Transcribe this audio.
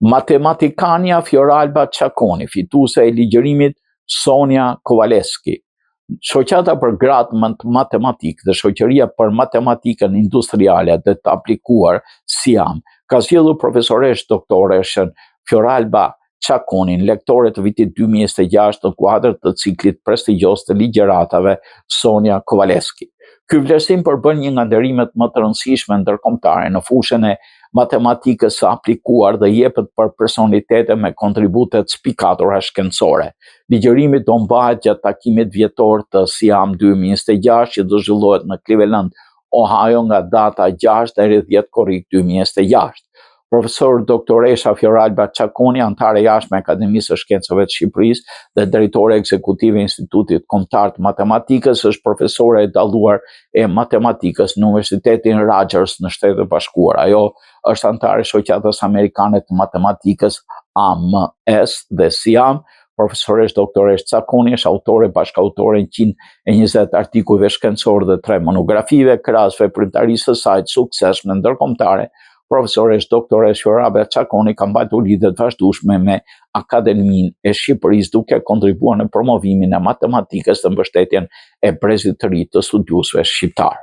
Matematikania Fioralba Çakoni, fituese e ligjërimit Sonja Kovaleski. Shoqata për gratë matematikë dhe Shoqëria për Matematikën Industriale dhe të Aplikuar SIAM ka zgjedhur profesoreshë doktoreshën Fioralba Çakonin, lektore të vitit 2026 në kuadër të ciklit prestigjos të ligjëratave Sonja Kovaleski. Ky vlerësim përbën një nga nderimet më të rëndësishme ndërkombëtare në fushën e matematikës së aplikuar dhe jepet për personalitete me kontributet spikatura shkencore. Ligjërimi do mbahet gjatë takimit vjetor të SIAM 2026 që do zhvillohet në Cleveland, Ohio nga data 6 deri 10 korrik 2026. Profesor doktoresha Fioralba Çakoni, antare jashtme e Akademisë së Shkencave të Shqipërisë dhe drejtore ekzekutive e Institutit Kombëtar të Matematikës, është profesore e dalluar e matematikës në Universitetin Rutgers në Shtetet e Bashkuara. Ajo është antare e Shoqatës Amerikane të Matematikës AMS dhe SIAM. Profesoresh doktoresh Çakoni është autore bashkautore në 120 artikujve shkencorë dhe 3 monografive, krahas veprimtarisë së saj të suksesshme ndërkombëtare. Profesoresh doktoresh Fioralba Çakoni ka mbajtur lidhje të vazhdueshme me Akademinë e Shqipërisë duke kontribuar në promovimin e matematikës dhe mbështetjen e brezit të ri të studiuesve shqiptar.